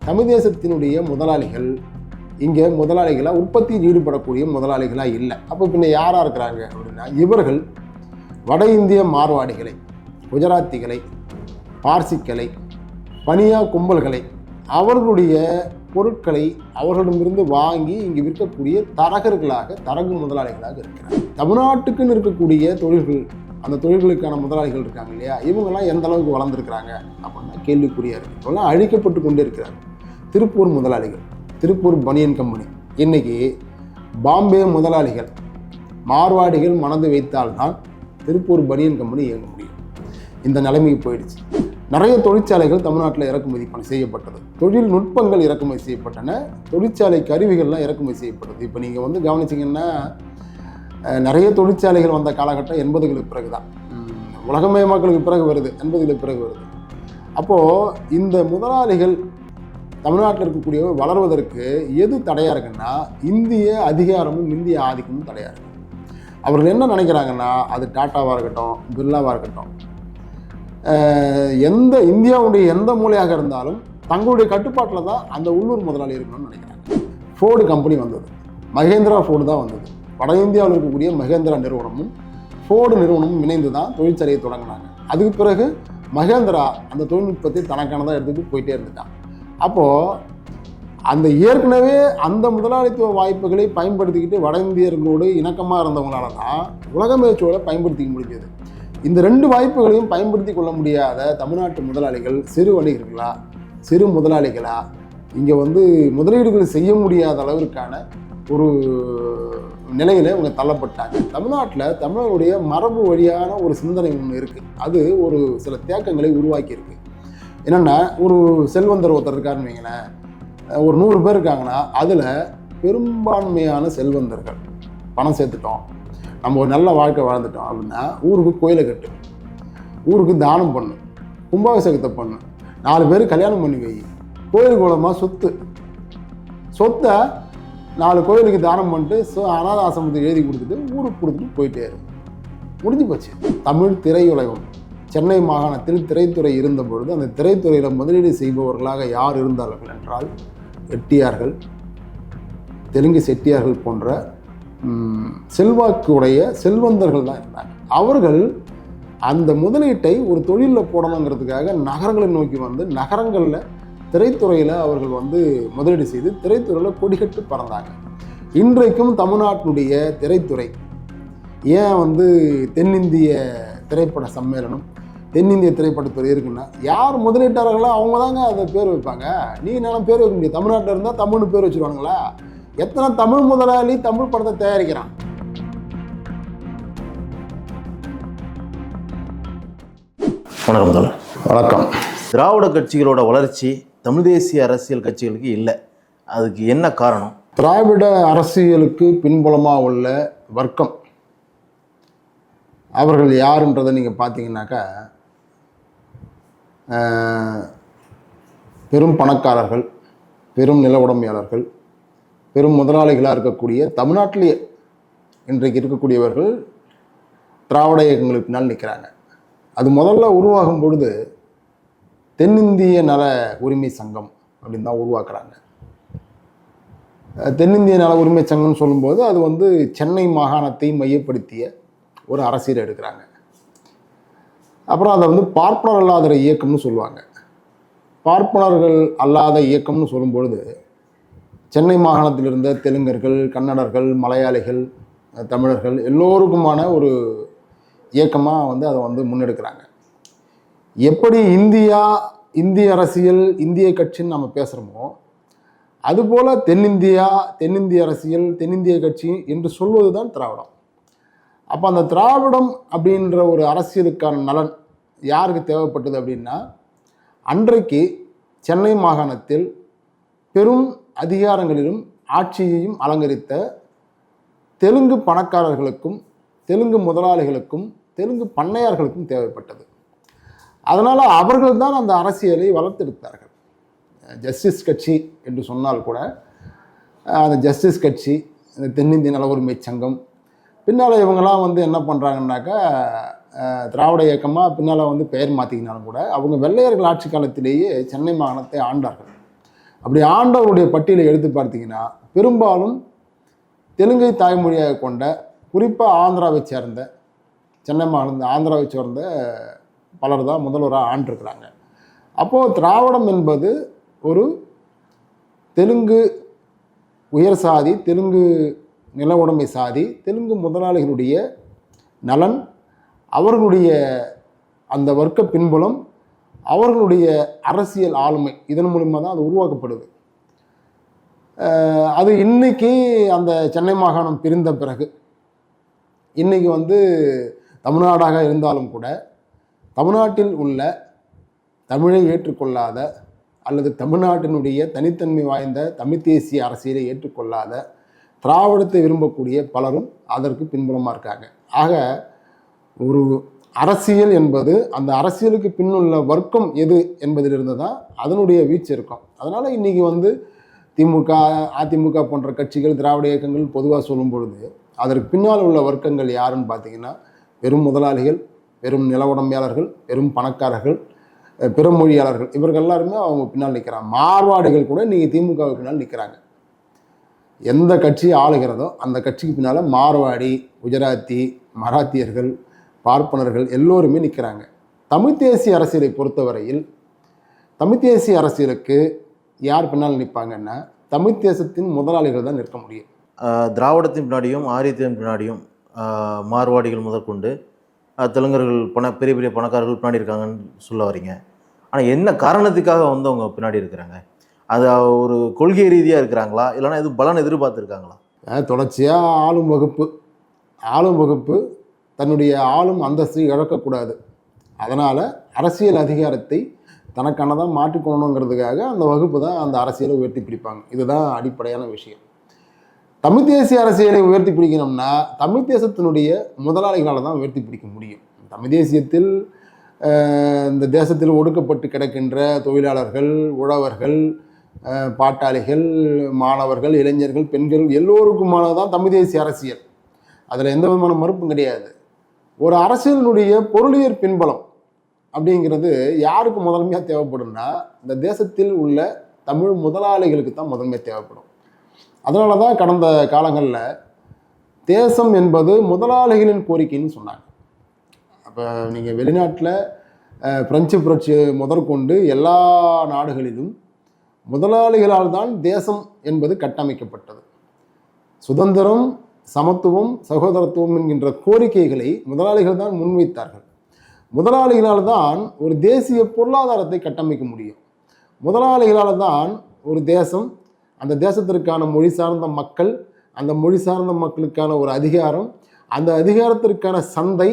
தமிழ் தேசத்தினுடைய முதலாளிகள் இங்கே முதலாளிகளாக உற்பத்தியில் ஈடுபடக்கூடிய முதலாளிகளாக இல்லை. அப்போ பின்ன யாராக இருக்கிறாங்க அப்படின்னா, இவர்கள் வட இந்திய மார்வாடிகளை, குஜராத்திகளை, பார்சிக்களை, பனியா கும்பல்களை, அவர்களுடைய பொருட்களை அவர்களிடமிருந்து வாங்கி இங்கு விற்கக்கூடிய தரகு முதலாளிகளாக இருக்கிறாங்க. தமிழ்நாட்டுக்குன்னு இருக்கக்கூடிய தொழில்கள், அந்த தொழில்களுக்கான முதலாளிகள் இருக்காங்க இல்லையா, இவங்கெல்லாம் எந்த அளவுக்கு வளர்ந்துருக்கிறாங்க அப்படின்னா கேள்விக்குறியாக இருக்குது. இவங்கெல்லாம் அழிக்கப்பட்டு கொண்டே இருக்கிறாங்க. திருப்பூர் முதலாளிகள், திருப்பூர் பனியன் கம்பெனி, இன்றைக்கி பாம்பே முதலாளிகள், மார்வாடிகள் மனது வைத்தால்தான் திருப்பூர் பனியன் கம்பெனி இயங்க முடியும். இந்த நிலைமைக்கு போயிடுச்சு. நிறைய தொழிற்சாலைகள் தமிழ்நாட்டில் இறக்குமதி செய்யப்பட்டது, தொழில்நுட்பங்கள் இறக்குமதி செய்யப்பட்டன, தொழிற்சாலை கருவிகள்லாம் இறக்குமதி செய்யப்பட்டது. இப்போ நீங்கள் வந்து கவனிச்சிங்கன்னா, நிறைய தொழிற்சாலைகள் வந்த காலகட்டம் 80களுக்கு பிறகு தான், உலகமயமாக்கலுக்கு பிறகு வருது, 80களுக்கு பிறகு வருது. அப்போது இந்த முதலாளிகள் தமிழ்நாட்டில் இருக்கக்கூடியவர் வளர்வதற்கு எது தடையாக இருக்குன்னா, இந்திய அதிகாரமும் இந்திய ஆதிக்கமும் தடையாக இருக்குது. அவர்கள் என்ன நினைக்கிறாங்கன்னா, அது டாட்டாவாக இருக்கட்டும், பிர்லாவாக இருக்கட்டும், இந்தியாவுடைய எந்த மூலையாக இருந்தாலும் தங்களுடைய கட்டுப்பாட்டில் தான் அந்த உள்ளூர் முதலாளி இருக்கணும்னு நினைக்கிறாங்க. ஃபோர்டு கம்பெனி வந்தது, மகேந்திரா ஃபோர்டு தான் வந்தது. வட இந்தியாவில் இருக்கக்கூடிய மகேந்திரா நிறுவனமும் ஃபோர்டு நிறுவனமும் இணைந்து தான் தொழிற்சாலையை தொடங்கினாங்க. அதுக்கு பிறகு மகேந்திரா அந்த தொழில்நுட்பத்தை தனக்கானதாக எடுத்துகிட்டு போயிட்டே இருந்துட்டான். அப்போது அந்த ஏற்கனவே அந்த முதலாளித்துவ வாய்ப்புகளை பயன்படுத்திக்கிட்டு வட இந்தியர்களோடு இணக்கமாக இருந்தவங்களால தான் உலக மேய்ச்சோலை பயன்படுத்திக்க முடிஞ்சது. இந்த ரெண்டு வாய்ப்புகளையும் பயன்படுத்தி கொள்ள முடியாத தமிழ்நாட்டு முதலாளிகள் சிறு வணிகர்களா, சிறு முதலாளிகளா, இங்கே வந்து முதலீடுகள் செய்ய முடியாத அளவிற்கான ஒரு நிலையில் இவங்க தள்ளப்பட்டாங்க. தமிழ்நாட்டில் தமிழருடைய மரபு வழியான ஒரு சிந்தனை ஒன்று இருக்குது. அது ஒரு சில தேக்கங்களை உருவாக்கியிருக்கு. என்னென்னா, ஒரு செல்வந்தர் ஒருத்தர் இருக்காருன்னு வைங்களேன், ஒரு 100 பேர் இருக்காங்கன்னா அதில் பெரும்பான்மையான செல்வந்தர்கள் பணம் சேர்த்துட்டோம், நம்ம ஒரு நல்ல வாழ்க்கை வாழ்ந்துட்டோம் அப்படின்னா, ஊருக்கு கோயிலை கட்டு, ஊருக்கு தானம் பண்ணு, கும்பாபிஷேகத்தை பண்ணு, 4 பேர் கல்யாணம் பண்ணி வை, கோயில் மூலமாக சொத்தை 4 கோயிலுக்கு தானம் பண்ணிட்டு அநாத ஆசிரமத்துக்கு எழுதி கொடுத்துட்டு ஊருக்கு கொடுத்துட்டு போயிட்டே இருக்கு. முடிஞ்சு போச்சு. தமிழ் திரையுலகம் சென்னை மாகாணத்தில் திரைத்துறை இருந்த பொழுது அந்த திரைத்துறையில் முதலீடு செய்பவர்களாக யார் இருந்தார்கள் என்றால் எட்டியார்கள், தெலுங்கு செட்டியார்கள் போன்ற செல்வாக்கு உடைய செல்வந்தர்கள் தான் இருந்தாங்க. அவர்கள் அந்த முதலீட்டை ஒரு தொழிலில் போடணுங்கிறதுக்காக நகரங்களை நோக்கி வந்து நகரங்களில் திரைத்துறையில் அவர்கள் வந்து முதலீடு செய்து திரைத்துறையில் கொடிகட்டு பறந்தாங்க. இன்றைக்கும் தமிழ்நாட்டினுடைய திரைத்துறை ஏன் வந்து தென்னிந்திய திரைப்பட சம்மேளனம், தென்னிந்திய திரைப்படத்துறை இருக்குன்னா, யார் முதலீட்டாளர்களோ அவங்க தாங்க அதை பேர் வைப்பாங்க. நீ நான் பேர் வைக்க முடியாது. தமிழ்நாட்டில் இருந்தால் தமிழ்னு பேர் வச்சுருவானுங்களா? எத்தனை தமிழ் முதலாளி தமிழ் படத்தை தயாரிக்கிறான்? வணக்கம். வணக்கம். திராவிட கட்சிகளோட வளர்ச்சி தமிழ் தேசிய அரசியல் கட்சிகளுக்கு இல்லை, அதுக்கு என்ன காரணம்? திராவிட அரசியலுக்கு பின்புலமாக உள்ள வர்க்கம் அவர்கள் யாருன்றதை நீங்கள் பார்த்தீங்கன்னாக்கா, பெரும் பணக்காரர்கள், பெரும் நில உடைமையாளர்கள், பெரும் முதலாளிகளாக இருக்கக்கூடிய தமிழ்நாட்டிலேயே இன்றைக்கு இருக்கக்கூடியவர்கள் திராவிட இயக்கங்களுக்கு பின்னால் நிற்கிறாங்க. அது முதல்ல உருவாகும் பொழுது தென்னிந்திய நல உரிமை சங்கம் அப்படின்னு தான் உருவாக்குறாங்க. தென்னிந்திய நல உரிமை சங்கம்னு சொல்லும்போது அது வந்து சென்னை மாகாணத்தை மையப்படுத்திய ஒரு அரசியல் எடுக்கிறாங்க. அப்புறம் அதை வந்து பார்ப்பனர் அல்லாத இயக்கம்னு சொல்லுவாங்க. பார்ப்பனர்கள் அல்லாத இயக்கம்னு சொல்லும்பொழுது சென்னை மாகாணத்தில் இருந்த தெலுங்கர்கள், கன்னடர்கள், மலையாளிகள், தமிழர்கள் எல்லோருக்குமான ஒரு இயக்கமாக வந்து அதை வந்து முன்னெடுக்கிறாங்க. எப்படி இந்திய அரசியல், இந்திய கட்சின்னு நம்ம பேசுகிறோமோ, அதுபோல் தென்னிந்திய அரசியல், தென்னிந்திய கட்சி என்று சொல்வது தான் திராவிடம். அப்போ அந்த திராவிடம் அப்படின்ற ஒரு அரசியலுக்கான நலன் யாருக்கு தேவைப்பட்டது அப்படின்னா, அன்றைக்கு சென்னை மாகாணத்தில் பெரும் அதிகாரங்களிலும் ஆட்சியையும் அலங்கரித்த தெலுங்கு பணக்காரர்களுக்கும், தெலுங்கு முதலாளிகளுக்கும், தெலுங்கு பண்ணையார்களுக்கும் தேவைப்பட்டது. அதனால் அவர்கள் தான் அந்த அரசியலை வளர்த்தெடுத்தார்கள். ஜஸ்டிஸ் கட்சி என்று சொன்னால் கூட அந்த ஜஸ்டிஸ் கட்சி, இந்த தென்னிந்திய நல உரிமை சங்கம், பின்னால் இவங்கெல்லாம் வந்து என்ன பண்ணுறாங்கன்னாக்கா, திராவிட இயக்கமாக பின்னால் வந்து பெயர் மாற்றிக்கினாலும் கூட அவங்க வெள்ளையர்கள் ஆட்சி காலத்திலேயே சென்னை மாகாணத்தை ஆண்டார்கள். அப்படி ஆண்டவருடைய பட்டியலை எடுத்து பார்த்தீங்கன்னா பெரும்பாலும் தெலுங்கை தாய்மொழியாக கொண்ட, குறிப்பாக ஆந்திராவை சேர்ந்த, சென்னை மாநில ஆந்திராவை சேர்ந்த பலர் தான் முதல்வராக ஆண்டிருக்கிறாங்க. அப்போது திராவிடம் என்பது ஒரு தெலுங்கு உயர் சாதி, தெலுங்கு நில உடைமை சாதி, தெலுங்கு முதலாளிகளுடைய நலன், அவர்களுடைய அந்த வர்க்க பின்புலம், அவர்களுடைய அரசியல் ஆளுமை, இதன் மூலிமா தான் அது உருவாக்கப்படுது. அது இன்னைக்கு அந்த சென்னை மாகாணம் பிரிந்த பிறகு இன்னைக்கு வந்து தமிழ்நாடாக இருந்தாலும் கூட தமிழ்நாட்டில் உள்ள தமிழை ஏற்றுக்கொள்ளாத அல்லது தமிழ்நாட்டினுடைய தனித்தன்மை வாய்ந்த தமிழ் தேசிய அரசியலை ஏற்றுக்கொள்ளாத, திராவிடத்தை விரும்பக்கூடிய பலரும் அதற்கு பின்புலமாக இருக்காங்க. ஆக ஒரு அரசியல் என்பது அந்த அரசியலுக்கு பின்னுள்ள வர்க்கம் எது என்பதிலிருந்து தான் அதனுடைய வீச்சு இருக்கும். அதனால் இன்றைக்கி வந்து திமுக, அதிமுக போன்ற கட்சிகள், திராவிட இயக்கங்கள் பொதுவாக சொல்லும் பொழுது அதற்கு பின்னால் உள்ள வர்க்கங்கள் யாருன்னு பார்த்தீங்கன்னா பெரும் முதலாளிகள், பெரும் நில உடைமையாளர்கள், பெரும் பணக்காரர்கள், பெரும் மொழியாளர்கள், இவர்கள் எல்லாருமே அவங்க பின்னால் நிற்கிறாங்க. மார்வாடிகள் கூட இன்றைக்கி திமுகவுக்கு பின்னால் நிற்கிறாங்க. எந்த கட்சி ஆளுகிறதோ அந்த கட்சிக்கு பின்னால் மார்வாடி, குஜராத்தி, மராத்தியர்கள், பார்ப்பனர்கள் எல்லோருமே நிற்கிறாங்க. தமிழ் தேசிய அரசியலை பொறுத்தவரையில் தமிழ் தேசிய அரசியலுக்கு யார் பின்னால் நிற்பாங்கன்னா தமிழ் தேசத்தின் முதலாளிகள் தான் நிற்க முடியும். திராவிடத்தின் பின்னாடியும் ஆரியத்தின் பின்னாடியும் மார்வாடிகள் முதற்கொண்டு தெலுங்கர்கள் பெரிய பெரிய பணக்காரர்கள் பின்னாடி இருக்காங்கன்னு சொல்ல வரீங்க. ஆனால் என்ன காரணத்துக்காக வந்து அவங்க பின்னாடி இருக்கிறாங்க? அது ஒரு கொள்கை ரீதியாக இருக்கிறாங்களா, இல்லைன்னா எதுவும் பலன் எதிர்பார்த்துருக்காங்களா? தொடர்ச்சியாக ஆளும் வகுப்பு தன்னுடைய ஆளும் அந்தஸ்து இழக்கக்கூடாது, அதனால் அரசியல் அதிகாரத்தை தனக்கானதாக மாற்றிக்கொள்ளணுங்கிறதுக்காக அந்த வகுப்பு தான் அந்த அரசியலை உயர்த்தி பிடிப்பாங்க. இதுதான் அடிப்படையான விஷயம். தமிழ் தேசிய அரசியலை உயர்த்தி பிடிக்கணும்னா தமிழ் தேசத்தினுடைய முதலாளிகளால் தான் உயர்த்தி பிடிக்க முடியும். தமிழ் தேசியத்தில் இந்த தேசத்தில் ஒடுக்கப்பட்டு கிடக்கின்ற தொழிலாளர்கள், உழவர்கள், பாட்டாளிகள், மாணவர்கள், இளைஞர்கள், பெண்கள் எல்லோருக்குமானதான் தமிழ் தேசிய அரசியல். அதில் எந்த விதமான மறுப்பும் கிடையாது. ஒரு அரசியலினுடைய பொருளியற் பின்பலம் அப்படிங்கிறது யாருக்கு முதன்மையாக தேவைப்படும்னா இந்த தேசத்தில் உள்ள தமிழ் முதலாளிகளுக்கு தான் முதன்மை தேவைப்படும். அதனால தான் கடந்த காலங்களில் தேசம் என்பது முதலாளிகளின் கோரிக்கைன்னு சொன்னாங்க. அப்போ நீங்கள் வெளிநாட்டில் பிரெஞ்சு புரட்சி முதற்கொண்டு எல்லா நாடுகளிலும் முதலாளிகளால் தான் தேசம் என்பது கட்டமைக்கப்பட்டது. சுதந்திரம், சமத்துவம், சகோதரத்துவம் என்கின்ற கோரிக்கைகளை முதலாளிகள் தான் முன்வைத்தார்கள். முதலாளிகளால் தான் ஒரு தேசிய பொருளாதாரத்தை கட்டமைக்க முடியும். முதலாளிகளால் தான் ஒரு தேசம், அந்த தேசத்திற்கான மொழி சார்ந்த மக்கள், அந்த மொழி சார்ந்த மக்களுக்கான ஒரு அதிகாரம், அந்த அதிகாரத்திற்கான சந்தை,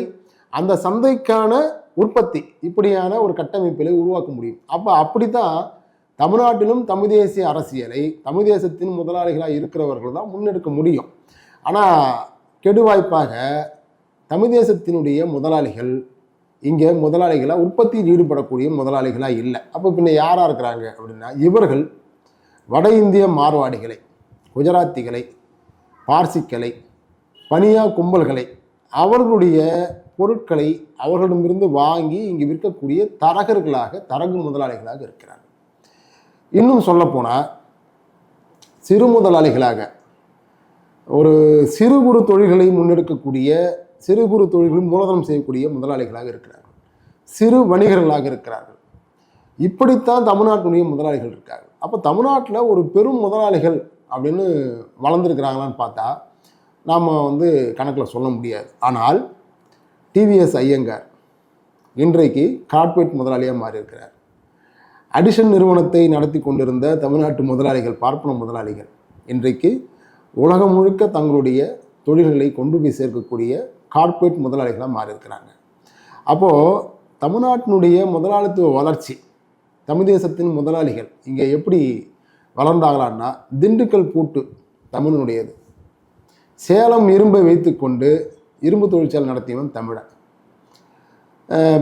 அந்த சந்தைக்கான உற்பத்தி, இப்படியான ஒரு கட்டமைப்பிலை உருவாக்க முடியும். அப்படித்தான் தமிழ்நாட்டிலும் தமிழ் தேசிய அரசியலை தமிழ் தேசத்தின் முதலாளிகளாக இருக்கிறவர்கள் தான் முன்னெடுக்க முடியும். ஆனால் கெடுவாய்ப்பாக தமிழ் தேசத்தினுடைய முதலாளிகள் இங்கே முதலாளிகளாக உற்பத்தியில் ஈடுபடக்கூடிய முதலாளிகளாக இல்லை. அப்போ பின்ன யாராக இருக்கிறாங்க அப்படின்னா இவர்கள் வட இந்திய மார்வாடிகளை, குஜராத்திகளை, பார்சிக்களை, பனியா கும்பல்களை, அவர்களுடைய பொருட்களை அவர்களிடமிருந்து வாங்கி இங்கு விற்கக்கூடிய தரகு முதலாளிகளாக இருக்கிறார்கள். இன்னும் சொல்லப்போனால் சிறு முதலாளிகளாக ஒரு சிறு குறு தொழில்களை முன்னெடுக்கக்கூடிய, சிறு குறு தொழில்களில் மூலதனம் செய்யக்கூடிய முதலாளிகளாக இருக்கிறார்கள், சிறு வணிகர்களாக இருக்கிறார்கள். இப்படித்தான் தமிழ்நாட்டுடைய முதலாளிகள் இருக்காங்க. அப்போ தமிழ்நாட்டில் ஒரு பெரும் முதலாளிகள் அப்படின்னு வளர்ந்துருக்கிறாங்களான்னு பார்த்தா நாம் வந்து கணக்கில் சொல்ல முடியாது. ஆனால் டிவிஎஸ் ஐயங்கார் இன்றைக்கு கார்ப்பரேட் முதலாளியாக மாறியிருக்கிறார். அடிஷன் நிறுவனத்தை நடத்தி கொண்டிருந்த தமிழ்நாட்டு முதலாளிகள், பார்ப்பன முதலாளிகள் இன்றைக்கு உலகம் முழுக்க தங்களுடைய தொழில்களை கொண்டு போய் சேர்க்கக்கூடிய கார்ப்பரேட் முதலாளிகளாக மாறியிருக்கிறாங்க. அப்போது தமிழ்நாட்டினுடைய முதலாளித்துவ வளர்ச்சி, தமிழ் தேசத்தின் முதலாளிகள் இங்கே எப்படி வளர்ந்தாங்களான்னா திண்டுக்கல் பூட்டு தமிழனுடையது, சேலம் இரும்பை வைத்து கொண்டு இரும்பு தொழிற்சாலை நடத்தியவன் தமிழன்.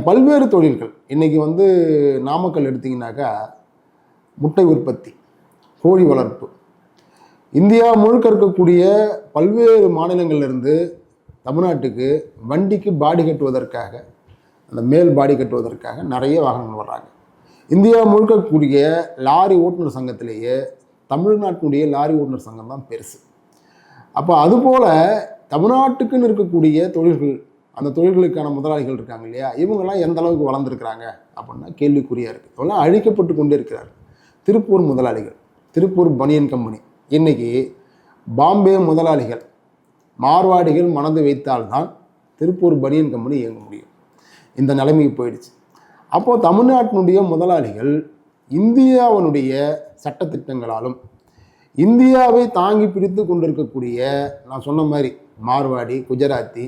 பல்வேறு தொழில்கள் இன்றைக்கி வந்து நாமக்கல் எடுத்திங்கனாக்கா முட்டை உற்பத்தி, கோழி வளர்ப்பு, இந்தியா முழுக்க இருக்கக்கூடிய பல்வேறு மாநிலங்களிலிருந்து தமிழ்நாட்டுக்கு வண்டிக்கு பாடி கட்டுவதற்காக, அந்த மேல் பாடி கட்டுவதற்காக நிறைய வாகனங்கள் வர்றாங்க. இந்தியா முழுக்க கூடிய லாரி ஓட்டுநர் சங்கத்திலேயே தமிழ்நாட்டினுடைய லாரி ஓட்டுநர் சங்கம் தான் பெருசு. அப்போ அதுபோல் தமிழ்நாட்டுக்குன்னு இருக்கக்கூடிய தொழில்கள், அந்த தொழில்களுக்கான முதலாளிகள் இருக்காங்க இல்லையா, இவங்கெல்லாம் எந்த அளவுக்கு வளர்ந்துருக்கிறாங்க அப்படின்னா கேள்விக்குறியாக இருக்குது. இதெல்லாம் அழிக்கப்பட்டு கொண்டே இருக்கிறார். திருப்பூர் முதலாளிகள், திருப்பூர் பனியன் கம்பெனி, இன்றைக்கி பாம்பே முதலாளிகள், மார்வாடிகள் மனது வைத்தால்தான் திருப்பூர் பனியன் கம்பெனி இயங்க முடியும். இந்த நிலைமைக்கு போயிடுச்சு. அப்போது தமிழ்நாட்டினுடைய முதலாளிகள் இந்தியாவினுடைய சட்டத்திட்டங்களாலும் இந்தியாவை தாங்கி பிடித்து கொண்டிருக்கக்கூடிய, நான் சொன்ன மாதிரி மார்வாடி, குஜராத்தி,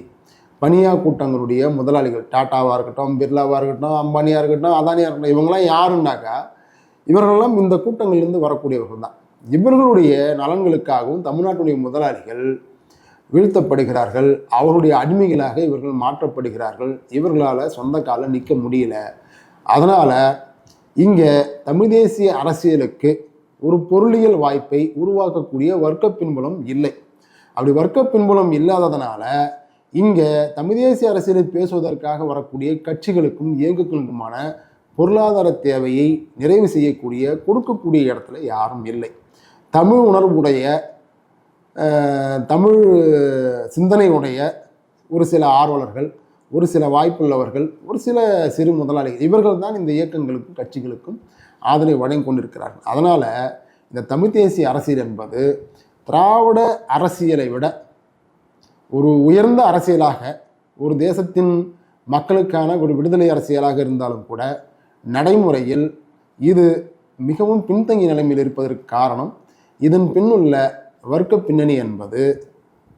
பனியா கூட்டங்களுடைய முதலாளிகள், டாட்டாவாக இருக்கட்டும், பிர்லாவாக இருக்கட்டும், அம்பானியாக இருக்கட்டும், அதானியாக இருக்கட்டும், இவங்கெல்லாம் யாருன்னாக்கா இவர்களெல்லாம் இந்த கூட்டங்களிலிருந்து வரக்கூடியவர்கள் தான். இவர்களுடைய நலன்களுக்காகவும் தமிழ்நாட்டுடைய முதலாளிகள் வீழ்த்தப்படுகிறார்கள். அவர்களுடைய அடிமைகளாக இவர்கள் மாற்றப்படுகிறார்கள். இவர்களால் சொந்த காலில் நிற்க முடியல. அதனால் இங்கே தமிழ் தேசிய அரசியலுக்கு ஒரு பொருளியல் வாய்ப்பை உருவாக்கக்கூடிய வர்க்க பின்புலம் இல்லை. அப்படி வர்க்க பின்புலம் இல்லாததுனால இங்கே தமிழ் தேசிய அரசியலை பேசுவதற்காக வரக்கூடிய கட்சிகளுக்கும் இயக்கங்களுக்குமான பொருளாதார தேவையை நிறைவு செய்யக்கூடிய, கொடுக்கக்கூடிய இடத்துல யாரும் இல்லை. தமிழ் உணர்வுடைய, தமிழ் சிந்தனையுடைய ஒரு சில ஆர்வலர்கள், ஒரு சில வாய்ப்புள்ளவர்கள், ஒரு சில சிறு முதலாளிகள், இவர்கள் தான் இந்த இயக்கங்களுக்கும் கட்சிகளுக்கும் ஆதரவை வழங்கி கொண்டிருக்கிறார்கள். அதனால் இந்த தமிழ் தேசிய அரசியல் என்பது திராவிட அரசியலை விட ஒரு உயர்ந்த அரசியலாக, ஒரு தேசத்தின் மக்களுக்கான ஒரு விடுதலை அரசியலாக இருந்தாலும் கூட நடைமுறையில் இது மிகவும் பின்தங்கிய நிலைமையில் இருப்பதற்கு காரணம் இதன் பின்னுள்ள வர்க்க பின்னணி என்பது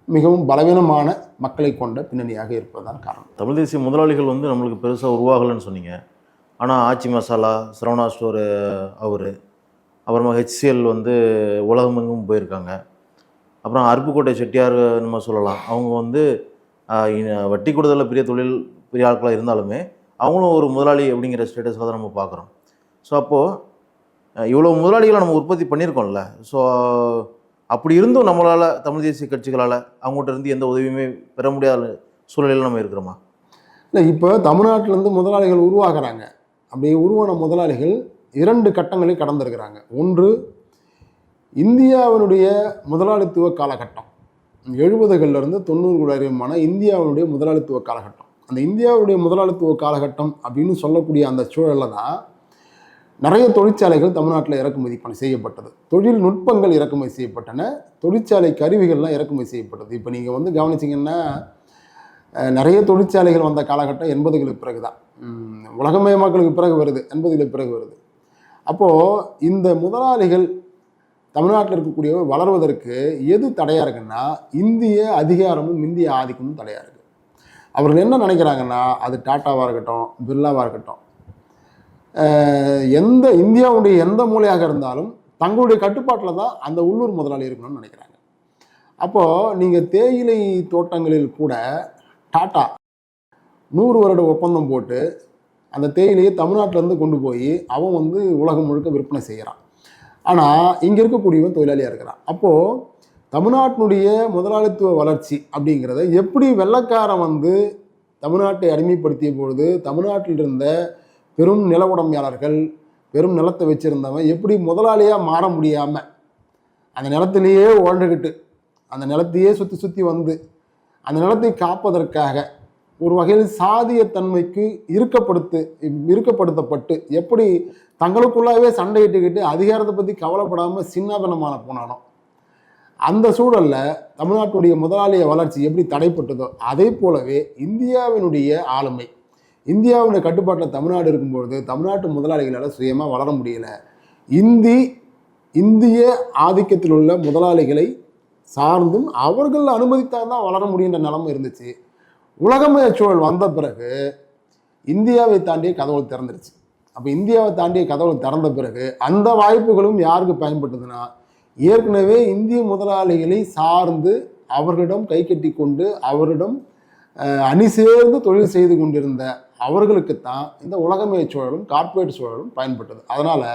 மிகவும் பலவீனமான மக்களை கொண்ட பின்னணியாக இருப்பதுதான் காரணம். தமிழ் தேசிய முதலாளிகள் வந்து நம்மளுக்கு பெருசாக உருவாகலைன்னு சொன்னீங்க. ஆனால் ஆச்சி மசாலா, சரவணா ஸ்டோரு, அப்புறமா HCL வந்து உலகமெங்கும் போயிருக்காங்க. அப்புறம் அருப்புக்கோட்டை செட்டியார் நம்ம சொல்லலாம். அவங்க வந்து வட்டி கொடுதலில் பெரிய தொழில் பெரிய ஆட்களாக இருந்தாலுமே அவங்களும் ஒரு முதலாளி அப்படிங்கிற ஸ்டேட்டஸில் தான் நம்ம பார்க்குறோம். ஸோ அப்போது இவ்வளோ முதலாளிகளை நம்ம உற்பத்தி பண்ணியிருக்கோம்ல. ஸோ அப்படி இருந்தும் நம்மளால் தமிழ் தேசிய கட்சிகளால் அவங்ககிட்ட இருந்து எந்த உதவியுமே பெற முடியாத சூழ்நிலையில் நம்ம இருக்கிறோமா? இல்லை, இப்போ தமிழ்நாட்டிலேருந்து முதலாளிகள் உருவாகிறாங்க. அப்படி உருவான முதலாளிகள் 2 கட்டங்களை கடந்திருக்கிறாங்க. ஒன்று, இந்தியாவினுடைய முதலாளித்துவ காலகட்டம், 70களிலிருந்து 90 வரையுமான இந்தியாவினுடைய முதலாளித்துவ காலகட்டம். அந்த இந்தியாவுடைய முதலாளித்துவ காலகட்டம் அப்படின்னு சொல்லக்கூடிய அந்த சூழலில் தான் நிறைய தொழிற்சாலைகள் தமிழ்நாட்டில் இறக்குமதி செய்யப்பட்டது. தொழில்நுட்பங்கள் இறக்குமதி செய்யப்பட்டன. தொழிற்சாலை கருவிகள்லாம் இறக்குமதி செய்யப்பட்டது. இப்போ நீங்கள் வந்து கவனிச்சிங்கன்னா நிறைய தொழிற்சாலைகள் வந்த காலகட்டம் 80களுக்கு பிறகு தான். உலகமயமாக்கலுக்கு பிறகு வருது, 80களுக்கு பிறகு வருது. அப்போது இந்த முதலாளிகள் தமிழ்நாட்டில் இருக்கக்கூடியவர் வளர்வதற்கு எது தடையாக இருக்குன்னா இந்திய அதிகாரமும் இந்திய ஆதிக்கமும் தடையாக இருக்குது. அவர்கள் என்ன நினைக்கிறாங்கன்னா, அது டாட்டாவாக இருக்கட்டும், பிர்லாவாக இருக்கட்டும், இந்தியாவுடைய எந்த மூலையாக இருந்தாலும் தங்களுடைய கட்டுப்பாட்டில் தான் அந்த உள்ளூர் முதலாளி இருக்கணும்னு நினைக்கிறாங்க. அப்போது நீங்கள் தேயிலை தோட்டங்களில் கூட டாட்டா 100 வருட ஒப்பந்தம் போட்டு அந்த தேயிலையை தமிழ்நாட்டிலேருந்து கொண்டு போய் அவன் வந்து உலகம் முழுக்க விற்பனை செய்கிறான். ஆனால் இங்கே இருக்கக்கூடியவன் தொழிலாளியாக இருக்கிறான். அப்போது தமிழ்நாட்டினுடைய முதலாளித்துவ வளர்ச்சி அப்படிங்கிறத எப்படி வெள்ளைக்காரன் வந்து தமிழ்நாட்டை அடிமைப்படுத்திய பொழுது தமிழ்நாட்டில் இருந்த பெரும் நில உடைமையாளர்கள், பெரும் நிலத்தை வச்சுருந்தவன் எப்படி முதலாளியாக மாற முடியாமல் அந்த நிலத்திலேயே உழண்டுக்கிட்டு அந்த நிலத்தையே சுற்றி சுற்றி வந்து அந்த நிலத்தை காப்பதற்காக ஒரு வகையில் சாதியத்தன்மைக்கு இறுக்கப்படுத்தப்பட்டு எப்படி தங்களுக்குள்ளாகவே சண்டையிட்டுக்கிட்டு அதிகாரத்தை பற்றி கவலைப்படாமல் சின்னாபின்னமான போனானோ, அந்த சூழலில் தமிழ்நாட்டுடைய முதலாளிய வளர்ச்சி எப்படி தடைப்பட்டதோ அதே போலவே இந்தியாவினுடைய ஆளுமை, இந்தியாவுடைய கட்டுப்பாட்டில் தமிழ்நாடு இருக்கும்பொழுது தமிழ்நாட்டு முதலாளிகளால் சுயமாக வளர முடியல. இந்திய ஆதிக்கத்தில் உள்ள முதலாளிகளை சார்ந்தும் அவர்கள் அனுமதித்தான் தான் வளர முடியுன்ற நிலைமை இருந்துச்சு. உலகமய சூழல் வந்த பிறகு இந்தியாவை தாண்டிய கதவுகள் திறந்துருச்சு. அப்போ இந்தியாவை தாண்டிய கதவுகள் திறந்த பிறகு அந்த வாய்ப்புகளும் யாருக்கு பயன்பட்டதுன்னா ஏற்கனவே இந்திய முதலாளிகளை சார்ந்து அவர்களிடம் கை கட்டி கொண்டு அவரிடம் அணி சேர்ந்து தொழில் செய்து கொண்டிருந்த அவர்களுக்குத்தான் இந்த உலகமய சூழலும் கார்ப்பரேட் சூழலும் பயன்பட்டது. அதனால்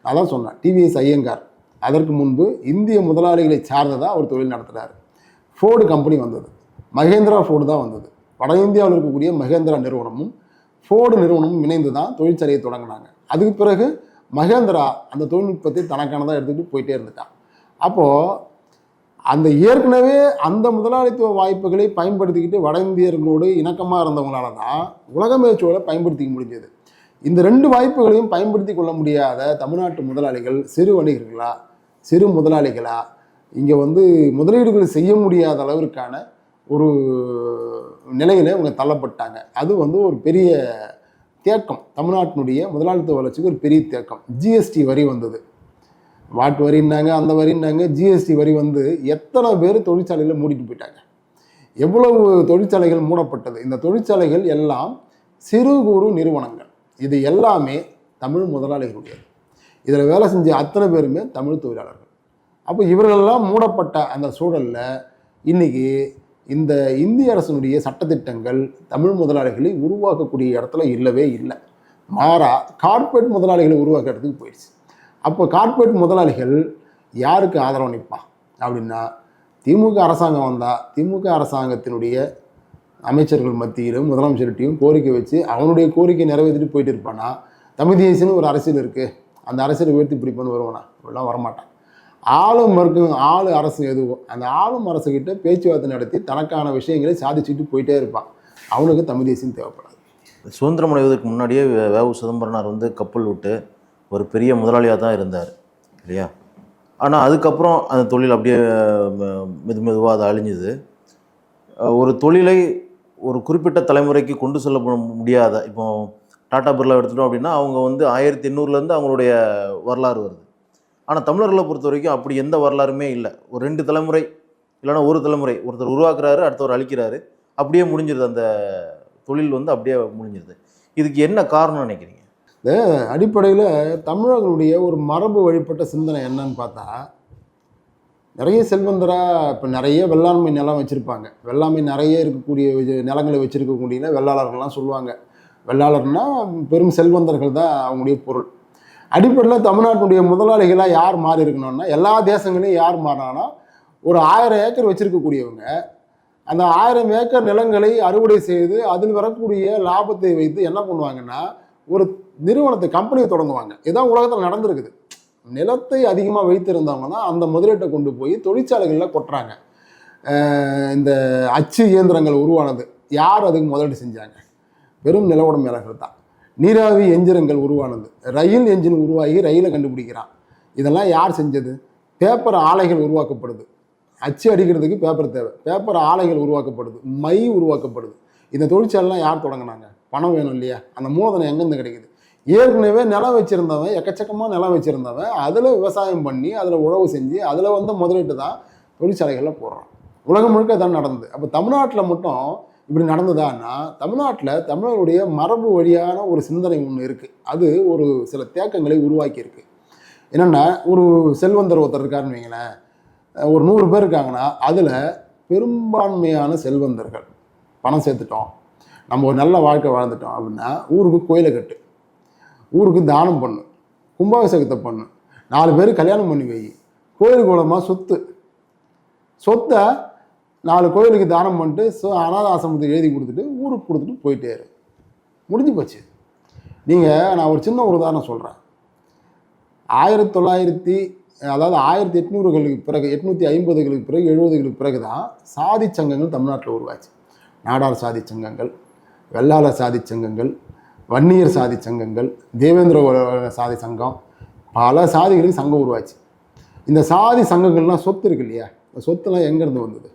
அதான் சொன்னேன், டிவிஎஸ் ஐயங்கார் அதற்கு முன்பு இந்திய முதலாளிகளை சார்ந்ததாக அவர் தொழில் நடத்துகிறார். ஃபோர்டு கம்பெனி வந்தது, மகேந்திரா ஃபோர்டு தான் வந்தது. வட இந்தியாவில் இருக்கக்கூடிய மகேந்திரா நிறுவனமும் ஃபோர்டு நிறுவனமும் இணைந்து தான் தொழிற்சாலையை தொடங்கினாங்க. அதுக்கு பிறகு மகேந்திரா அந்த தொழில்நுட்பத்தை தனக்கானதாக எடுத்துக்கிட்டு போயிட்டே இருந்துட்டான். அப்போது அந்த ஏற்கனவே அந்த முதலாளித்துவ வாய்ப்புகளை பயன்படுத்திக்கிட்டு வட இந்தியர்களோடு இணக்கமாக இருந்தவங்களால தான் உலக மேய்ச்சோலை பயன்படுத்திக்க முடிஞ்சது. இந்த 2 வாய்ப்புகளையும் பயன்படுத்தி கொள்ள முடியாத தமிழ்நாட்டு முதலாளிகள் சிறு வணிகர்களா, சிறு முதலாளிகளா, இங்கே முதலீடுகள் செய்ய முடியாத அளவிற்கான ஒரு நிலையில் இவங்க தள்ளப்பட்டாங்க. அது ஒரு பெரிய தேக்கம், தமிழ்நாட்டினுடைய முதலாளித்துவ வளர்ச்சிக்கு ஒரு பெரிய தேக்கம். ஜிஎஸ்டி வரி வந்தது, வாட் வரின்னாங்க, அந்த வரின்னாங்க. ஜிஎஸ்டி வரி எத்தனை பேர் தொழிற்சாலையில் மூடிட்டு போயிட்டாங்க, எவ்வளவு தொழிற்சாலைகள் மூடப்பட்டது. இந்த தொழிற்சாலைகள் எல்லாம் சிறு குறு நிறுவனங்கள், இது எல்லாமே தமிழ் முதலாளிகளுடையது. இதில் வேலை செஞ்ச அத்தனை பேருமே தமிழ் தொழிலாளர்கள். அப்போ இவர்களெல்லாம் மூடப்பட்ட அந்த சூழலில் இன்னைக்கு இந்த இந்திய அரசினுடைய சட்டத்திட்டங்கள் தமிழ் முதலாளிகளை உருவாக்கக்கூடிய இடத்துல இல்லவே இல்லை. மாறா கார்ப்பரேட் முதலாளிகளை உருவாக்க இடத்துக்கு போயிடுச்சு. அப்போ கார்ப்பரேட் முதலாளிகள் யாருக்கு ஆதரவு நிற்பான் அப்படின்னா, திமுக அரசாங்கம் வந்தால் திமுக அரசாங்கத்தினுடைய அமைச்சர்கள் மத்தியிலும் முதலமைச்சர்கிட்டையும் கோரிக்கை வச்சு அவனுடைய கோரிக்கை நிறைவேற்றிட்டு போயிட்டு இருப்பானா, தமிழ் தேசியன்னு ஒரு அரசியல் இருக்குது, அந்த அரசியலை உயர்த்தி பிடிப்பன்னு வருவானா? இப்படிலாம் வரமாட்டான். ஆளு அரசு எதுவோ அந்த ஆளும் அரசுகிட்ட பேச்சுவார்த்தை நடத்தி தனக்கான விஷயங்களை சாதிச்சுட்டு போயிட்டே இருப்பான். அவனுக்கு தமிழ் தேசியம் தேவைப்படாது. சுதந்திரம் அடைவதற்கு முன்னாடியே வேவு சிதம்பரனார் கப்பல் விட்டு ஒரு பெரிய முதலாளியாக தான் இருந்தார் இல்லையா? ஆனால் அதுக்கப்புறம் அந்த தொழில் அப்படியே மெதுவாக அது அழிஞ்சுது. ஒரு தொழிலை ஒரு குறிப்பிட்ட தலைமுறைக்கு கொண்டு செல்ல முடியாத, இப்போ டாடா பிர்லா எடுத்துட்டோம் அப்படின்னா அவங்க 1800 அவங்களுடைய வரலாறு வருது. ஆனால் தமிழர்களை பொறுத்த வரைக்கும் அப்படி எந்த வரலாறுமே இல்லை. ஒரு 2 தலைமுறை இல்லைன்னா ஒரு தலைமுறை, ஒருத்தர் உருவாக்குறாரு, அடுத்தவர் அழிக்கிறாரு, அப்படியே முடிஞ்சிருது. அந்த தொழில் அப்படியே முடிஞ்சிருது. இதுக்கு என்ன காரணம் நினைக்கிறீங்க? இந்த அடிப்படையில் தமிழர்களுடைய ஒரு மரபு வழிபட்ட சிந்தனை என்னன்னு பார்த்தா, நிறைய செல்வந்தராக இப்போ நிறைய வெள்ளாண்மை நிலம் வச்சுருப்பாங்க. வெள்ளாண்மை நிறைய இருக்கக்கூடிய நிலங்களை வச்சுருக்கக்கூடிய வெள்ளாளர்கள்லாம் சொல்லுவாங்க. வெள்ளாளர்னா பெரும் செல்வந்தர்கள் தான் அவங்களுடைய பொருள். அடிப்படையில் தமிழ்நாட்டினுடைய முதலாளிகளாக யார் மாறி இருக்கணும்னா, எல்லா தேசங்களையும் யார் மாறினான்னா, ஒரு 1000 ஏக்கர் வச்சுருக்கக்கூடியவங்க அந்த 1000 ஏக்கர் நிலங்களை அறுவடை செய்து அதில் வரக்கூடிய லாபத்தை வைத்து என்ன பண்ணுவாங்கன்னா, ஒரு நிறுவனத்தை, கம்பெனியை தொடங்குவாங்க. இதுதான் உலகத்தில் நடந்திருக்குது. நிலத்தை அதிகமாக வைத்திருந்தவங்க தான் அந்த முதலீட்டை கொண்டு போய் தொழிற்சாலைகளில் கொட்டுறாங்க. இந்த அச்சு இயந்திரங்கள் உருவானது யார் அதுக்கு முதலீடு செஞ்சாங்க? வெறும் நில உடைமையாளர்கள் தான். நீராவி எந்திரங்கள் உருவானது, ரயில் என்ஜின் உருவாகி ரயிலை கண்டுபிடிக்கிறான். இதெல்லாம் யார் செஞ்சது? பேப்பர் ஆலைகள் உருவாக்கப்படுது. அச்சு அடிக்கிறதுக்கு பேப்பர் தேவை, பேப்பர் ஆலைகள் உருவாக்கப்படுது, மை உருவாக்கப்படுது. இந்த தொழிற்சாலைலாம் யார் தொடங்கினாங்க? பணம் வேணும் இல்லையா? அந்த மூலதனம் எங்கேருந்து கிடைக்குது? ஏற்கனவே நிலம் வச்சுருந்தவன், எக்கச்சக்கமாக நிலம் வச்சுருந்தவன் அதில் விவசாயம் பண்ணி அதில் உழவு செஞ்சு அதில் முதலீட்டு தான் தொழிற்சாலைகளில் போடுறான். உலகம் முழுக்க தான் நடந்தது. அப்போ தமிழ்நாட்டில் மட்டும் இப்படி நடந்ததான்னா, தமிழ்நாட்டில் தமிழருடைய மரபு வழியான ஒரு சிந்தனை ஒன்று இருக்குது. அது ஒரு சில தேக்கங்களை உருவாக்கியிருக்கு. என்னென்னா, ஒரு செல்வந்தர் ஒருத்தர் இருக்காருன்னு வைங்களேன், ஒரு 100 பேர் இருக்காங்கன்னா அதில் பெரும்பான்மையான செல்வந்தர்கள் பணம் சேர்த்துட்டோம், நம்ம ஒரு நல்ல வாழ்க்கை வாழ்ந்துட்டோம் அப்படின்னா, ஊருக்கு கோயிலை கட்டு, ஊருக்கு தானம் பண்ணு, கும்பாபிஷேகத்தை பண்ணு, 4 பேர் கல்யாணம் பண்ணி வை, கோயில் மூலமாக சொத்தை 4 கோயிலுக்கு தானம் பண்ணிட்டு அனாத ஆசிரமத்துக்கு எழுதி கொடுத்துட்டு ஊருக்கு கொடுத்துட்டு போயிட்டே இரு. முடிஞ்சு போச்சு. நான் ஒரு சின்ன ஒரு உதாரணம் சொல்கிறேன். 1800களுக்கு பிறகு, 850களுக்கு பிறகு, 70களுக்கு பிறகு தான் சாதி சங்கங்கள் தமிழ்நாட்டில் உருவாச்சு. நாடார் சாதி சங்கங்கள், வெள்ளாளர் சாதி சங்கங்கள், வன்னியர் சாதி சங்கங்கள், தேவேந்திர சாதி சங்கம், பல சாதிகளுக்கு சங்கம் உருவாச்சு. இந்த சாதி சங்கங்கள்லாம் சொத்து இருக்கு இல்லையா, இந்த சொத்துலாம் எங்கேருந்து வந்தது?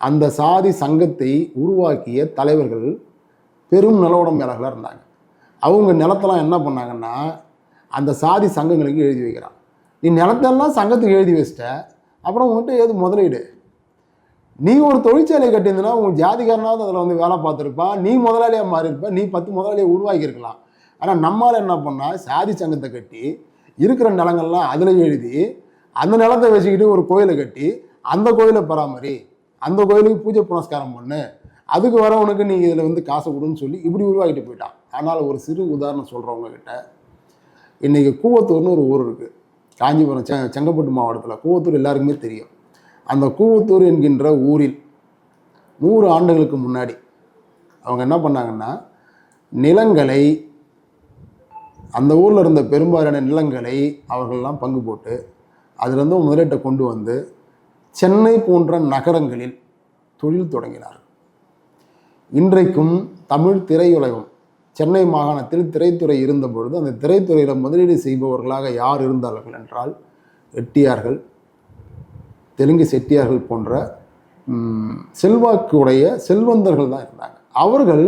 அந்த சாதி சங்கத்தை உருவாக்கிய தலைவர்கள் பெரும் நில உடைமையாளர்களாக இருந்தாங்க. அவங்க நிலத்தெல்லாம் என்ன பண்ணாங்கன்னா, அந்த சாதி சங்கங்களுக்கு எழுதி வைக்கிறான். நீ நிலத்தெல்லாம் சங்கத்துக்கு எழுதி வச்சிட்ட, அப்புறம் உங்கள்கிட்ட ஏது முதலீடு? நீ ஒரு தொழிற்சாலை கட்டியிருந்தனா உங்கள் ஜாதிகாரனாவது அதில் வேலை பார்த்துருப்பான், நீ முதலாளியாக மாறியிருப்ப, நீ 10 முதலாளியை உருவாக்கியிருக்கலாம். ஆனால் நம்மளால் என்ன பண்ணால், சாதி சங்கத்தை கட்டி இருக்கிற நிலங்கள்லாம் அதில் எழுதி அந்த நிலத்தை வச்சுக்கிட்டு ஒரு கோயிலை கட்டி அந்த கோயிலை பராமரி, அந்த கோயிலுக்கு பூஜை புனஸ்காரம் பண்ணு, அதுக்கு வரவனுக்கு நீ இதில் காசு கொடுன்னு சொல்லி இப்படி உருவாக்கிட்டு போயிட்டான். ஆனால் ஒரு சிறு உதாரணம் சொல்கிறவங்க கிட்ட, இன்றைக்கி கூவத்தூர்னு ஒரு ஊர் இருக்குது, காஞ்சிபுரம் செங்கல்பட்டு மாவட்டத்தில். கூவத்தூர் எல்லாருக்குமே தெரியும். அந்த கூவத்தூர் என்கின்ற ஊரில் 100 ஆண்டுகளுக்கு முன்னாடி அவங்க என்ன பண்ணாங்கன்னா, நிலங்களை அந்த ஊரில் இருந்த பெரும்பாலான நிலங்களை அவர்களெல்லாம் பங்கு போட்டு அதிலிருந்து முதலீட்டை கொண்டு வந்து சென்னை போன்ற நகரங்களில் தொழில் தொடங்கினார். இன்றைக்கும் தமிழ் திரையுலகம் சென்னை மாகாணத்தில் திரைத்துறை இருந்த பொழுது அந்த திரைத்துறையில் முதலீடு செய்பவர்களாக யார் இருந்தார்கள் என்றால் ரெட்டியார்கள், தெலுங்கு செட்டியார்கள் போன்ற செல்வாக்கு உடைய செல்வந்தர்கள் தான் இருந்தாங்க. அவர்கள்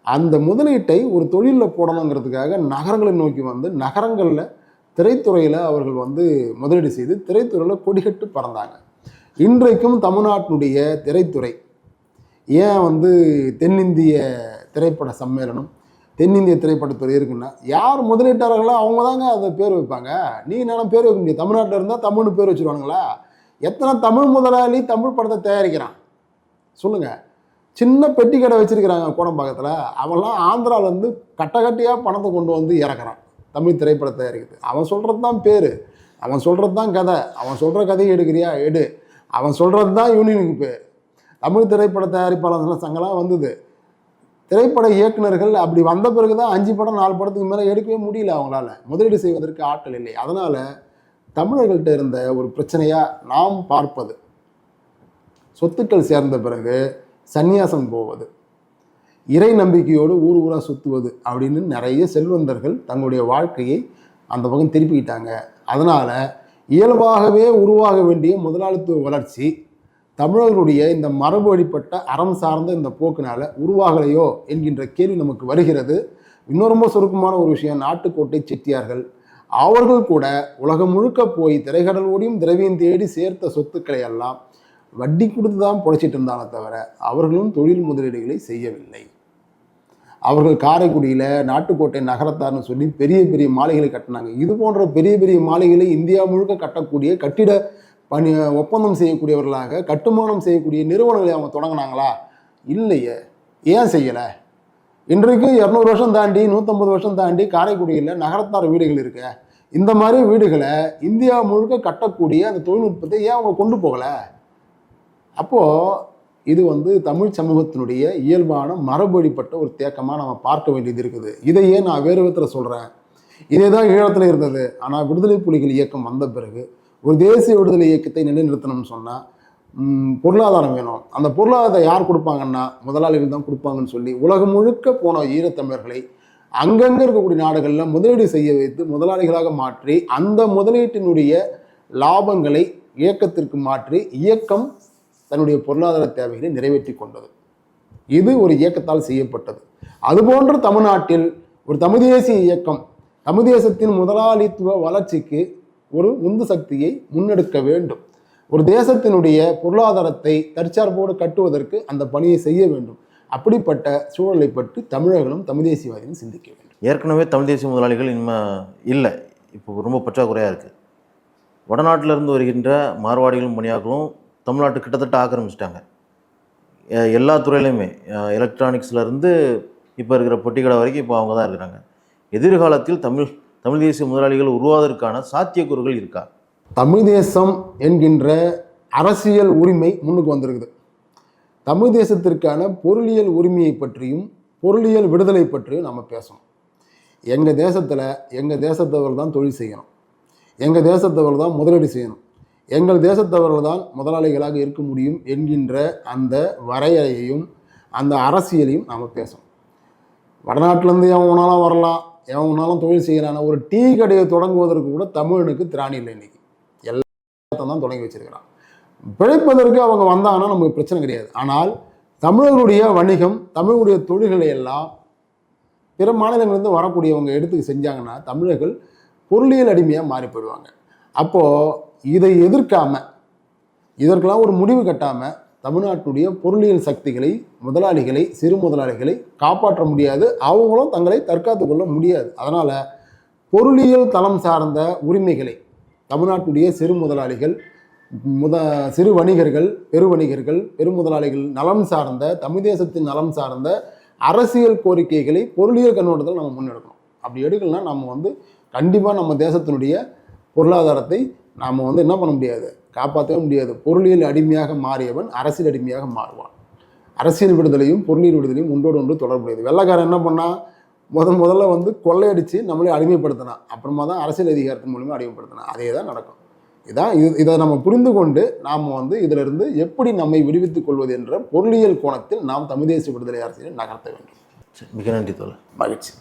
அந்த முதலீட்டை ஒரு தொழிலில் போடணுங்கிறதுக்காக நகரங்களை நோக்கி வந்து நகரங்களில் திரைத்துறையில் அவர்கள் வந்து முதலீடு செய்து திரைத்துறையில் கொடிகட்டு பறந்தாங்க. இன்றைக்கும் தமிழ்நாட்டினுடைய திரைத்துறை ஏன் வந்து தென்னிந்திய திரைப்பட சம்மேளனம், தென்னிந்திய திரைப்படத்துறை இருக்குன்னா யார் முதலீட்டாளர்களோ அவங்க தாங்க அதை பேர் வைப்பாங்க. நீ நானும் பேர் வைக்க முடியும். தமிழ்நாட்டில் இருந்தால் தமிழ்னு பேர் வச்சுருவானுங்களா? எத்தனை தமிழ் முதலாளி தமிழ் படத்தை தயாரிக்கிறான் சொல்லுங்கள். சின்ன பெட்டி கடை வச்சுருக்கிறாங்க கோடம்பாக்கத்தில். அவன்லாம் ஆந்திராவிலேருந்து கட்டையாக பணத்தை கொண்டு வந்து இறக்குறான் தமிழ் திரைப்பட தயாரிக்கிறது. அவன் சொல்கிறது தான் பேர், அவன் சொல்கிறது தான் கதை. அவன் சொல்கிற கதையை எடுக்கிறியா எடு, அவன் சொல்கிறது தான் யூனியனுக்கு பேர். தமிழ் திரைப்பட தயாரிப்பாளர்கள் சங்கம்லாம் வந்தது. திரைப்பட இயக்குநர்கள் அப்படி வந்த பிறகு தான் 5 படம் 4 படத்துக்கு மேலே எடுக்கவே முடியல. அவங்களால முதலீடு செய்வதற்கு ஆட்கள் இல்லை. அதனால் தமிழர்கள்ட்ட இருந்த ஒரு பிரச்சனையாக நாம் பார்ப்பது சொத்துக்கள் சேர்ந்த பிறகு சந்நியாசம் போவது, இறை நம்பிக்கையோடு ஊர் ஊராக சுற்றுவது அப்படின்னு நிறைய செல்வந்தர்கள் தங்களுடைய வாழ்க்கையை அந்த பக்கம் திருப்பிக்கிட்டாங்க. அதனால் இயல்பாகவே உருவாக வேண்டிய முதலாளித்துவ வளர்ச்சி தமிழர்களுடைய இந்த மரபு வழிபட்ட அறம் சார்ந்த இந்த போக்கினால உருவாகலையோ என்கின்ற கேள்வி நமக்கு வருகிறது. இன்னும் ரொம்ப சுருக்கமான ஒரு விஷயம், நாட்டுக்கோட்டை செட்டியார்கள் அவர்கள் கூட உலகம் முழுக்க போய் திரைக்கடல் ஓடியும் திரவியம் தேடி சேர்த்த சொத்துக்களை எல்லாம் வட்டி கொடுத்து தான் பொழைச்சிட்டு இருந்தானே தவிர அவர்களும் தொழில் முதலீடுகளை செய்யவில்லை. அவர்கள் காரைக்குடியில் நாட்டுக்கோட்டை நகரத்தார்னு சொல்லி பெரிய பெரிய மாளிகைகளை கட்டினாங்க. இது போன்ற பெரிய பெரிய மாளிகைகளை இந்தியா முழுக்க கட்டக்கூடிய கட்டிட பணி ஒப்பந்தம் செய்யக்கூடியவர்களாக கட்டுமானம் செய்யக்கூடிய நிறுவனங்களை அவங்க தொடங்கினாங்களா? இல்லையே. ஏன் செய்யலை? இன்றைக்கு 200 வருஷம் தாண்டி 150 வருஷம் தாண்டி காரைக்குடியில் நகரத்தார் வீடுகள் இருக்க. இந்த மாதிரி வீடுகளை இந்தியா முழுக்க கட்டக்கூடிய அந்த தொழில்நுட்பத்தை ஏன் அவங்க கொண்டு போகலை? அப்போது இது வந்து தமிழ் சமூகத்தினுடைய இயல்பான மரபு வழிபட்ட ஒரு தேக்கமாக நம்ம பார்க்க வேண்டியது இருக்குது. இதையே நான் வேறு விதத்தில் சொல்கிறேன். இதே தான் ஈழத்தில் இருந்தது. ஆனால் விடுதலை புலிகள் இயக்கம் வந்த பிறகு ஒரு தேசிய விடுதலை இயக்கத்தை நிலைநிறுத்தணும்னு சொன்னால் பொருளாதாரம் வேணும். அந்த பொருளாதாரத்தை யார் கொடுப்பாங்கன்னா முதலாளிகள் தான் கொடுப்பாங்கன்னு சொல்லி உலகம் முழுக்க போன ஈழத்தமிழர்களை அங்கங்கே இருக்கக்கூடிய நாடுகளில் முதலீடு செய்ய வைத்து முதலாளிகளாக மாற்றி அந்த முதலீட்டினுடைய லாபங்களை இயக்கத்திற்கு மாற்றி இயக்கம் தன்னுடைய பொருளாதார தேவைகளை நிறைவேற்றி கொண்டது. இது ஒரு இயக்கத்தால் செய்யப்பட்டது. அதுபோன்று தமிழ்நாட்டில் ஒரு தமிழ் தேசிய இயக்கம் தமிழ் தேசத்தின் முதலாளித்துவ வளர்ச்சிக்கு ஒரு உந்து சக்தியை முன்னெடுக்க வேண்டும். ஒரு தேசத்தினுடைய பொருளாதாரத்தை தற்சார்போடு கட்டுவதற்கு அந்த பணியை செய்ய வேண்டும். அப்படிப்பட்ட சூழலை பற்றி தமிழர்களும் தமிழ் தேசியவாதிகளும் சிந்திக்க வேண்டும். ஏற்கனவே தமிழ் தேசிய முதலாளிகள் இனிமேல் இல்லை, இப்போ ரொம்ப பற்றாக்குறையாக இருக்குது. வடநாட்டிலிருந்து வருகின்ற மார்வாடிகளும் பணியாக்களும் தமிழ்நாட்டு கிட்டத்தட்ட ஆக்கிரமிச்சிட்டாங்க. எல்லா துறையிலையுமே எலக்ட்ரானிக்ஸ்லேருந்து இப்போ இருக்கிற பொட்டிக்கடை வரைக்கும் இப்போ அவங்க தான் இருக்கிறாங்க. எதிர்காலத்தில் தமிழ் தேசிய முதலாளிகள் உருவாவதற்கான சாத்தியக்கூறுகள் இருக்கா? தமிழ் தேசம் என்கின்ற அரசியல் உரிமை முன்னுக்கு வந்திருக்குது. தமிழ் தேசத்திற்கான பொருளியல் உரிமையை பற்றியும் பொருளியல் விடுதலை பற்றியும் நம்ம பேசணும். எங்கள் தேசத்தில் எங்கள் தேசத்தவர்கள் தான் தொழில் செய்யணும், எங்கள் தேசத்தவர்கள் தான் முதலீடு செய்யணும், எங்கள் தேசத்தவர்கள் தான் முதலாளிகளாக இருக்க முடியும் என்கின்ற அந்த வரையறையையும் அந்த அரசியலையும் நாம் பேசணும். வடநாட்டிலேருந்து எவன் வேணாலும் வரலாம், எவன் வேணாலும் தொழில் செய்யலான ஒரு டீ கடையை தொடங்குவதற்கு கூட தமிழனுக்கு திராணி இல்லை. இன்றைக்கி எல்லாத்தையும் தான் தொடங்கி வச்சிருக்கிறான். பிழைப்பதற்கு அவங்க வந்தாங்கன்னா நமக்கு பிரச்சனை கிடையாது. ஆனால் தமிழர்களுடைய வணிகம் தமிழுடைய தொழில்களை எல்லாம் பிற மாநிலங்களிலிருந்து வரக்கூடியவங்க எடுத்து செஞ்சாங்கன்னா தமிழர்கள் பொருளியல் அடிமையாக மாறி போயிடுவாங்க. அப்போது இதை எதிர்க்காமல் இதற்கெல்லாம் ஒரு முடிவு கட்டாமல் தமிழ்நாட்டுடைய பொருளியல் சக்திகளை முதலாளிகளை சிறு முதலாளிகளை காப்பாற்ற முடியாது, அவங்களும் தங்களை தற்காத்து கொள்ள முடியாது. அதனால் பொருளியல் தளம் சார்ந்த உரிமைகளை தமிழ்நாட்டுடைய சிறு முதலாளிகள் சிறு வணிகர்கள் பெருவணிகர்கள் பெருமுதலாளிகள் நலம் சார்ந்த தமிழ் தேசத்தின் நலம் சார்ந்த அரசியல் கோரிக்கைகளை பொருளியல் கண்ணோட்டத்தில் நம்ம முன்னெடுக்கணும். அப்படி எடுக்கலன்னா நம்ம கண்டிப்பாக நம்ம தேசத்தினுடைய பொருளாதாரத்தை நாம் என்ன பண்ண முடியாது, காப்பாற்றவே முடியாது. பொருளியல் அடிமையாக மாறியவன் அரசியல் அடிமையாக மாறுவான். அரசியல் விடுதலையும் பொருளியல் விடுதலையும் ஒன்றோடு ஒன்று தொடர்புடையது. வெள்ளைக்காரன் என்ன பண்ணால் முதல்ல வந்து கொள்ளையடித்து நம்மளே அடிமைப்படுத்தினான், அப்புறமா தான் அரசியல் அதிகாரத்தின் மூலிமா அடிமைப்படுத்தினான். அதே தான் நடக்கும். இதை நம்ம புரிந்து கொண்டு நாம் வந்து இதிலிருந்து எப்படி நம்மை விடுவித்துக் கொள்வது என்ற பொருளியல் கோணத்தில் நாம் தமிழ் தேசிய விடுதலை அரசியலை நகர்த்த வேண்டும். மிக நன்றி தோழர். மகிழ்ச்சி.